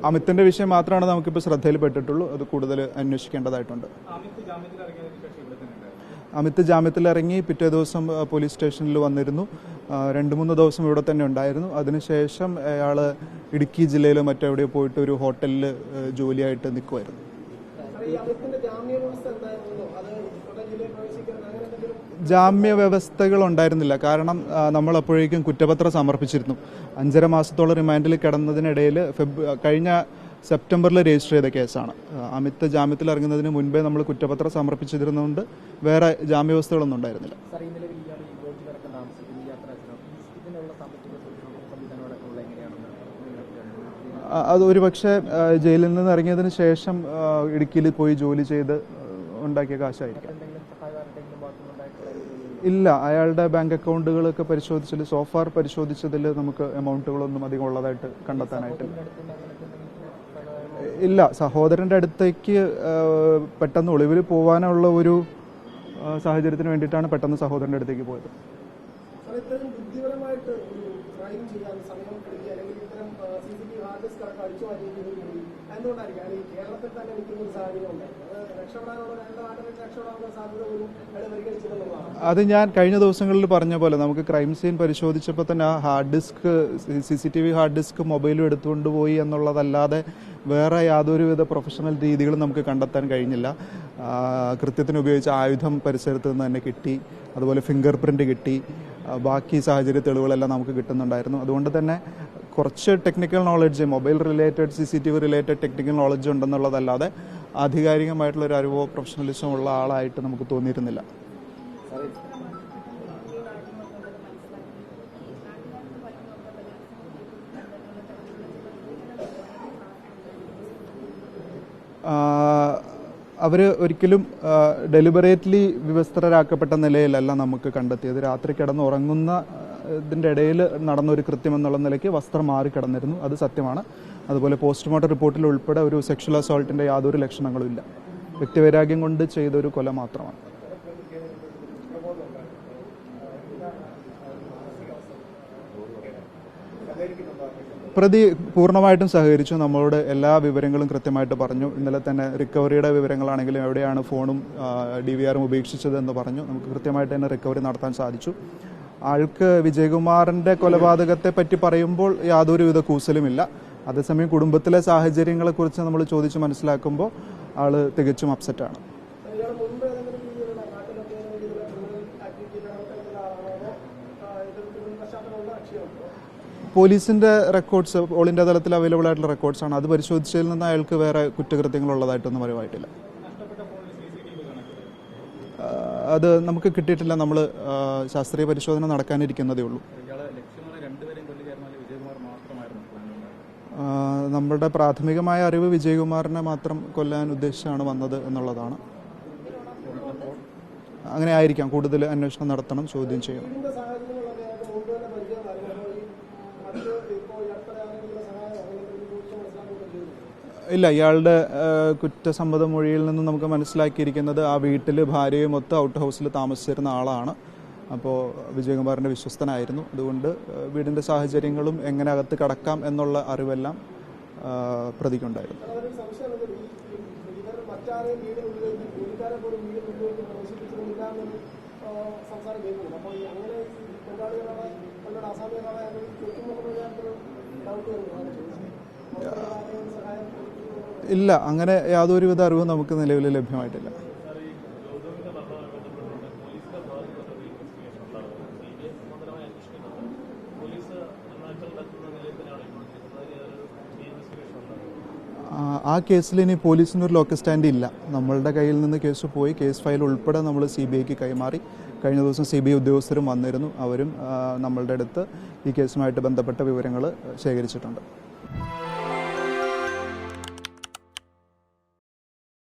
അമിത്തിന്റെ വിഷയം മാത്രമാണ് നമുക്കിപ്പോൾ ശ്രദ്ധയിൽപ്പെട്ടിട്ടുള്ളൂ. അത് കൂടുതൽ അന്വേഷിക്കേണ്ടതായിട്ടുണ്ട്. അമിത് ജാമ്യത്തിലിറങ്ങി പിറ്റേ ദിവസം പോലീസ് സ്റ്റേഷനിൽ വന്നിരുന്നു. 2-3 ദിവസം ഇവിടെ തന്നെ ഉണ്ടായിരുന്നു. അതിനുശേഷം അയാൾ ഇടുക്കി ജില്ലയിലോ മറ്റെവിടെയോ പോയിട്ട് ഒരു ഹോട്ടലിൽ ജോലിയായിട്ട് നിൽക്കുമായിരുന്നു. ജാമ്യ വ്യവസ്ഥകൾ ഉണ്ടായിരുന്നില്ല. കാരണം നമ്മൾ അപ്പോഴേക്കും കുറ്റപത്രം സമർപ്പിച്ചിരുന്നു. 5.5 മാസത്തോളം റിമാൻഡിൽ കിടന്നതിനിടയിൽ കഴിഞ്ഞ സെപ്റ്റംബറിൽ രജിസ്റ്റർ ചെയ്ത കേസാണ്. അമിത് ജാമ്യത്തിൽ ഇറങ്ങുന്നതിന് മുൻപേ നമ്മൾ കുറ്റപത്രം സമർപ്പിച്ചിരുന്നതുകൊണ്ട് വേറെ ജാമ്യവ്യവസ്ഥകളൊന്നും ഉണ്ടായിരുന്നില്ല. അത് ഒരുപക്ഷെ ജയിലിൽ നിന്ന് ഇറങ്ങിയതിന് ശേഷം ഇടുക്കിയിൽ പോയി ജോലി ചെയ്ത് ഉണ്ടാക്കിയ കാശായിരിക്കാം. ഇല്ല, അയാളുടെ ബാങ്ക് അക്കൗണ്ടുകളൊക്കെ പരിശോധിച്ചതിൽ സോഫാർ പരിശോധിച്ചതിൽ നമുക്ക് എമൗണ്ടുകളൊന്നും അധികം ഉള്ളതായിട്ട് കണ്ടെത്താനായിട്ടില്ല. ഇല്ല, സഹോദരൻ്റെ അടുത്തേക്ക് പെട്ടെന്ന് ഒളിവിൽ പോകാനുള്ള ഒരു സാഹചര്യത്തിന് വേണ്ടിയിട്ടാണ് പെട്ടെന്ന് സഹോദരൻ്റെ അടുത്തേക്ക് പോയത്. അത് ഞാൻ കഴിഞ്ഞ ദിവസങ്ങളിൽ പറഞ്ഞ പോലെ നമുക്ക് ക്രൈം സീൻ പരിശോധിച്ചപ്പോൾ തന്നെ ആ hard disk CCTV hard disk മൊബൈലും എടുത്തുകൊണ്ടുപോയി എന്നുള്ളതല്ലാതെ വേറെ യാതൊരുവിധ പ്രൊഫഷണൽ രീതികളും നമുക്ക് കണ്ടെത്താൻ കഴിഞ്ഞില്ല. കൃത്യത്തിന് ഉപയോഗിച്ച ആയുധം പരിസരത്ത് നിന്ന് തന്നെ കിട്ടി, അതുപോലെ ഫിംഗർ പ്രിൻ്റ് കിട്ടി, ബാക്കി സാഹചര്യ തെളിവുകളെല്ലാം നമുക്ക് കിട്ടുന്നുണ്ടായിരുന്നു. അതുകൊണ്ട് തന്നെ കുറച്ച് technical knowledge, mobile related CCTV related technical knowledge ഉണ്ടെന്നുള്ളതല്ലാതെ ആധികാരികമായിട്ടുള്ളൊരു അറിവോ പ്രൊഫഷണലിസം ഉള്ള ആളായിട്ട് നമുക്ക് തോന്നിയിരുന്നില്ല. അവർ ഒരിക്കലും ഡെലിബറേറ്റ്ലി വിവസ്ത്രരാക്കപ്പെട്ട നിലയിലല്ല നമുക്ക് കണ്ടെത്തിയത്. രാത്രി കിടന്നുറങ്ങുന്ന ഇതിൻ്റെ ഇടയിൽ നടന്നൊരു കൃത്യം എന്നുള്ള നിലയ്ക്ക് വസ്ത്രം മാറി കിടന്നിരുന്നു. അത് സത്യമാണ്. അതുപോലെ പോസ്റ്റ്മോർട്ടം റിപ്പോർട്ടിൽ ഉൾപ്പെടെ ഒരു സെക്ഷൽ അസോൾട്ടിൻ്റെ യാതൊരു ലക്ഷണങ്ങളും ഇല്ല. വ്യക്തിവൈരാഗ്യം കൊണ്ട് ചെയ്തൊരു കൊല മാത്രമാണ്. പ്രതി പൂർണ്ണമായിട്ടും സഹകരിച്ചു. നമ്മളോട് എല്ലാ വിവരങ്ങളും കൃത്യമായിട്ട് പറഞ്ഞു. ഇന്നലെ തന്നെ റിക്കവറിയുടെ വിവരങ്ങളാണെങ്കിലും എവിടെയാണ് ഫോണും DVR ഉപേക്ഷിച്ചതെന്ന് പറഞ്ഞു. നമുക്ക് കൃത്യമായിട്ട് തന്നെ റിക്കവറി നടത്താൻ സാധിച്ചു. ആൾക്ക് വിജയകുമാറിൻ്റെ കൊലപാതകത്തെ പറ്റി പറയുമ്പോൾ യാതൊരുവിധ കൂസലുമില്ല. അതേസമയം കുടുംബത്തിലെ സാഹചര്യങ്ങളെക്കുറിച്ച് നമ്മൾ ചോദിച്ച് മനസ്സിലാക്കുമ്പോൾ ആൾ തികച്ചും അപ്സെറ്റാണ്. പോലീസിൻ്റെ റെക്കോർഡ്സ് ഓൾ ഇന്ത്യ തലത്തിൽ അവൈലബിൾ ആയിട്ടുള്ള റെക്കോർഡ്സാണ്. അത് പരിശോധിച്ചതിൽ നിന്ന് അയാൾക്ക് വേറെ കുറ്റകൃത്യങ്ങളുള്ളതായിട്ടൊന്നും അറിവായിട്ടില്ല. അത് നമുക്ക് കിട്ടിയിട്ടില്ല. നമ്മൾ ശാസ്ത്രീയ പരിശോധന നടക്കാനിരിക്കുന്നതേ ഉള്ളൂ. നമ്മളുടെ പ്രാഥമികമായ അറിവ് വിജയകുമാറിനെ മാത്രം കൊല്ലാൻ ഉദ്ദേശിച്ചാണ് വന്നത് എന്നുള്ളതാണ്. അങ്ങനെ ആയിരിക്കാം. കൂടുതൽ അന്വേഷണം നടത്തണം, ചോദ്യം ചെയ്യണം. ഇല്ല, ഇയാളുടെ കുറ്റസമ്മത മൊഴിയിൽ നിന്ന് നമുക്ക് മനസ്സിലാക്കിയിരിക്കുന്നത് ആ വീട്ടിൽ ഭാര്യയും ഒത്ത് ഔട്ട് ഹൗസിൽ താമസിച്ചിരുന്ന ആളാണ്. അപ്പോൾ വിജയകുമാറിൻ്റെ വിശ്വസ്തനായിരുന്നു. അതുകൊണ്ട് വീടിൻ്റെ സാഹചര്യങ്ങളും എങ്ങനെ അകത്ത് കടക്കാം എന്നുള്ള അറിവെല്ലാം പ്രതിക്കുണ്ടായിരുന്നു. ഇല്ല, അങ്ങനെ യാതൊരുവിധ അറിവും നമുക്ക് നിലവിൽ ലഭ്യമായിട്ടില്ല. ആ കേസിൽ ഇനി പോലീസിനൊരു ലോക്കൽ സ്റ്റാൻഡ് ഇല്ല. നമ്മളുടെ കയ്യിൽ നിന്ന് കേസ് പോയി. കേസ് ഫയൽ ഉൾപ്പെടെ നമ്മൾ CBIക്ക് കൈമാറി. കഴിഞ്ഞ ദിവസം CBI ഉദ്യോഗസ്ഥരും വന്നിരുന്നു. അവരും നമ്മളുടെ അടുത്ത് ഈ കേസുമായിട്ട് ബന്ധപ്പെട്ട വിവരങ്ങൾ ശേഖരിച്ചിട്ടുണ്ട്.